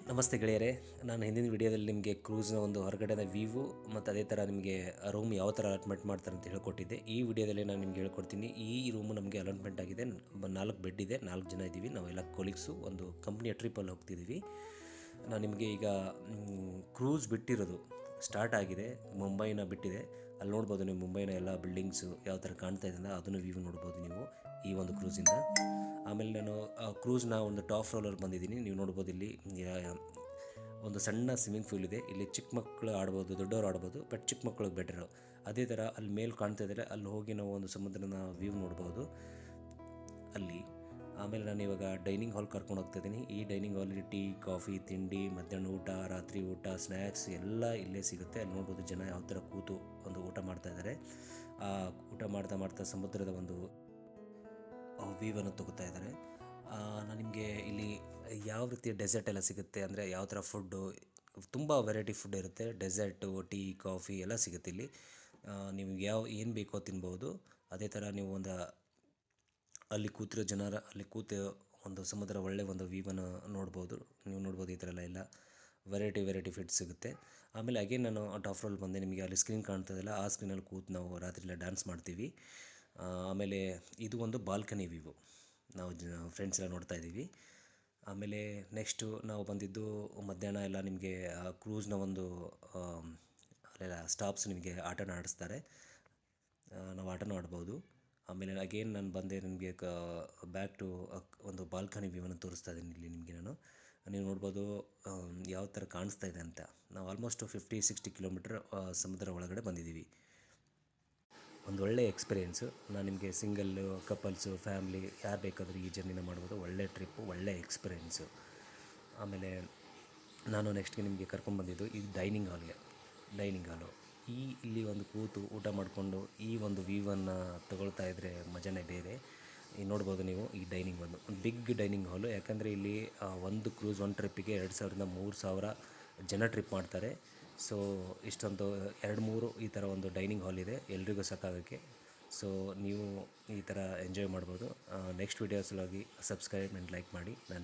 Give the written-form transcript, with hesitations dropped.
ನಮಸ್ತೆ ಗೆಳೆಯರೇ. ನಾನು ಹಿಂದಿನ ವಿಡಿಯೋದಲ್ಲಿ ನಿಮಗೆ ಕ್ರೂಸ್ನ ಒಂದು ಹೊರಗಡೆದ ವ್ಯೂವು ಮತ್ತು ಅದೇ ಥರ ನಿಮಗೆ ರೂಮ್ ಯಾವ ಥರ ಅಲಾಟ್ಮೆಂಟ್ ಮಾಡ್ತಾರೆ ಅಂತ ಹೇಳ್ಕೊಟ್ಟಿದ್ದೆ. ಈ ವಿಡಿಯೋದಲ್ಲಿ ನಾನು ನಿಮ್ಗೆ ಹೇಳ್ಕೊಡ್ತೀನಿ. ಈ ರೂಮು ನಮಗೆ ಅಲಾಟ್ಮೆಂಟ್ ಆಗಿದೆ. 4 ಬೆಡ್ ಇದೆ, 4 ಜನ ಇದ್ದೀವಿ. ನಾವೆಲ್ಲ ಕೊಲೀಗ್ಸು ಒಂದು ಕಂಪ್ನಿಯ ಟ್ರಿಪ್ಪಲ್ಲಿ ಹೋಗ್ತಿದ್ದೀವಿ. ನಾನು ನಿಮಗೆ ಈಗ ಕ್ರೂಸ್ ಬಿಟ್ಟಿರೋದು ಸ್ಟಾರ್ಟ್ ಆಗಿದೆ. ಮುಂಬೈನ ಬಿಟ್ಟಿದೆ. ಅಲ್ಲಿ ನೋಡ್ಬೋದು ನೀವು ಮುಂಬೈನ ಎಲ್ಲ ಬಿಲ್ಡಿಂಗ್ಸು ಯಾವ ಥರ ಕಾಣ್ತಾ ಇದೆ ಅದನ್ನು ವ್ಯೂ ನೋಡ್ಬೋದು ನೀವು ಈ ಒಂದು ಕ್ರೂಸಿಂದ. ಆಮೇಲೆ ನಾನು ಕ್ರೂಸ್ನ ಒಂದು ಟಾಪ್ ಫ್ಲೋರಲ್ಲಿ ಬಂದಿದ್ದೀನಿ. ನೀವು ನೋಡ್ಬೋದು ಇಲ್ಲಿ ಒಂದು ಸಣ್ಣ ಸ್ವಿಮ್ಮಿಂಗ್ ಪೂಲ್ ಇದೆ. ಇಲ್ಲಿ ಚಿಕ್ಕ ಮಕ್ಕಳು ಆಡ್ಬೋದು, ದೊಡ್ಡವರು ಆಡ್ಬೋದು, ಬಟ್ ಚಿಕ್ಕ ಮಕ್ಕಳಿಗೆ ಬೆಟರು. ಅದೇ ಥರ ಅಲ್ಲಿ ಮೇಲೆ ಕಾಣ್ತಾ ಇದ್ದಾರೆ, ಅಲ್ಲಿ ಹೋಗಿ ನಾವು ಒಂದು ಸಮುದ್ರನ ವ್ಯೂ ನೋಡ್ಬೋದು ಅಲ್ಲಿ. ಆಮೇಲೆ ನಾನು ಇವಾಗ ಡೈನಿಂಗ್ ಹಾಲ್ ಕರ್ಕೊಂಡು ಹೋಗ್ತಾಯಿದ್ದೀನಿ. ಈ ಡೈನಿಂಗ್ ಹಾಲಲ್ಲಿ ಟೀ, ಕಾಫಿ, ತಿಂಡಿ, ಮಧ್ಯಾಹ್ನ ಊಟ, ರಾತ್ರಿ ಊಟ, ಸ್ನ್ಯಾಕ್ಸ್ ಎಲ್ಲ ಇಲ್ಲೇ ಸಿಗುತ್ತೆ. ಅಲ್ಲಿ ನೋಡ್ಬೋದು ಜನ ಯಾವ ಥರ ಕೂತು ಒಂದು ಊಟ ಮಾಡ್ತಾಯಿದ್ದಾರೆ. ಊಟ ಮಾಡ್ತಾ ಸಮುದ್ರದ ಒಂದು ವ್ಯೂವನ್ನು ತೊಗೋತಾ ಇದ್ದಾರೆ. ನಾನು ನಿಮಗೆ ಇಲ್ಲಿ ಯಾವ ರೀತಿಯ ಡೆಸರ್ಟ್ ಎಲ್ಲ ಸಿಗುತ್ತೆ ಅಂದರೆ ಯಾವ ಥರ ಫುಡ್ಡು, ತುಂಬ ವೆರೈಟಿ ಫುಡ್ ಇರುತ್ತೆ. ಡೆಸರ್ಟು, ಟೀ, ಕಾಫಿ ಎಲ್ಲ ಸಿಗುತ್ತೆ ಇಲ್ಲಿ. ನಿಮಗೆ ಏನು ಬೇಕೋ ತಿನ್ಬೋದು. ಅದೇ ಥರ ನೀವು ಅಲ್ಲಿ ಕೂತಿರೋ ಜನರ ಅಲ್ಲಿ ಕೂತು ಒಂದು ಸಮುದ್ರ ಒಳ್ಳೆಯ ಒಂದು ವ್ಯೂವನ್ನು ನೋಡ್ಬೋದು. ನೀವು ನೋಡ್ಬೋದು ಈ ಥರ ಎಲ್ಲ ವೆರೈಟಿ ಫುಡ್ ಸಿಗುತ್ತೆ. ಆಮೇಲೆ ಅಗೇನ್ ನಾನು ಟಾಪ್ ಫ್ಲೋರಲ್ಲಿ ಬಂದೆ. ನಿಮಗೆ ಅಲ್ಲಿ ಸ್ಕ್ರೀನ್ ಕಾಣ್ತದಲ್ಲ, ಆ ಸ್ಕ್ರೀನಲ್ಲಿ ಕೂತು ನಾವು ರಾತ್ರಿ ಎಲ್ಲ ಡ್ಯಾನ್ಸ್ ಮಾಡ್ತೀವಿ. ಆಮೇಲೆ ಇದು ಒಂದು ಬಾಲ್ಕನಿ ವ್ಯೂ, ನಾವು ಫ್ರೆಂಡ್ಸ್ ಎಲ್ಲ ನೋಡ್ತಾ ಇದ್ದೀವಿ. ಆಮೇಲೆ ನೆಕ್ಸ್ಟು ನಾವು ಬಂದಿದ್ದು ಮಧ್ಯಾಹ್ನ ಎಲ್ಲ ನಿಮಗೆ ಕ್ರೂಸ್ನ ಒಂದು ಅಲ್ಲೆಲ್ಲ ಸ್ಟಾಪ್ಸ್ ನಿಮಗೆ ಆಟನ ಆಡಿಸ್ತಾರೆ, ನಾವು ಆಟನೂ ಆಡ್ಬೋದು. ಆಮೇಲೆ ಅಗೇನ್ ನಾನು ಬಂದೆ, ನಿಮಗೆ ಬ್ಯಾಕ್ ಟು ಒಂದು ಬಾಲ್ಕನಿ ವ್ಯೂವನ್ನು ತೋರಿಸ್ತಾ ಇದ್ದೀನಿ ಇಲ್ಲಿ ನಿಮಗೆ ನಾನು. ನೀವು ನೋಡ್ಬೋದು ಯಾವ ಥರ ಕಾಣಿಸ್ತಾ ಇದೆ ಅಂತ. ನಾವು ಆಲ್ಮೋಸ್ಟ್ 50-60 ಕಿಲೋಮೀಟ್ರ್ ಸಮುದ್ರ ಒಳಗಡೆ ಬಂದಿದ್ದೀವಿ. ಒಂದು ಒಳ್ಳೆಯ ಎಕ್ಸ್ಪೀರಿಯೆನ್ಸು. ನಾನು ನಿಮಗೆ ಸಿಂಗಲ್ಲು, ಕಪಲ್ಸು, ಫ್ಯಾಮ್ಲಿ ಯಾರು ಬೇಕಾದರೂ ಈ ಜರ್ನಿನ ಮಾಡ್ಬೋದು. ಒಳ್ಳೆಯ ಟ್ರಿಪ್ಪು, ಒಳ್ಳೆಯ ಎಕ್ಸ್ಪೀರಿಯೆನ್ಸು. ಆಮೇಲೆ ನಾನು ನೆಕ್ಸ್ಟ್ಗೆ ನಿಮಗೆ ಕರ್ಕೊಂಡ್ಬಂದಿದ್ದು ಈ ಡೈನಿಂಗ್ ಹಾಲು. ಇಲ್ಲಿ ಒಂದು ಕೂತು ಊಟ ಮಾಡಿಕೊಂಡು ಈ ಒಂದು ವ್ಯೂವನ್ನು ತಗೊಳ್ತಾ ಇದ್ದರೆ ಮಜನೇ ಬೇರೆ. ಈಗ ನೋಡ್ಬೋದು ನೀವು ಈ ಡೈನಿಂಗ್ ಒಂದು ಬಿಗ್ ಡೈನಿಂಗ್ ಹಾಲು. ಯಾಕಂದರೆ ಇಲ್ಲಿ ಒಂದು ಕ್ರೂಸ್ ಒಂದು ಟ್ರಿಪ್ಪಿಗೆ 2000-3000 ಜನ ಟ್ರಿಪ್ ಮಾಡ್ತಾರೆ. ಸೊ ಇಷ್ಟೊಂದು 2-3 ಈ ಥರ ಒಂದು ಡೈನಿಂಗ್ ಹಾಲ್ ಇದೆ ಎಲ್ರಿಗೂ ಸಾಕಾಗೋಕ್ಕೆ. ಸೊ ನೀವು ಈ ಥರ ಎಂಜಾಯ್ ಮಾಡ್ಬೋದು. ನೆಕ್ಸ್ಟ್ ವೀಡಿಯೋಸಲ್ಲಿ ಸಬ್ಸ್ಕ್ರೈಬ್ ಆ್ಯಂಡ್ ಲೈಕ್ ಮಾಡಿ. ನಾನು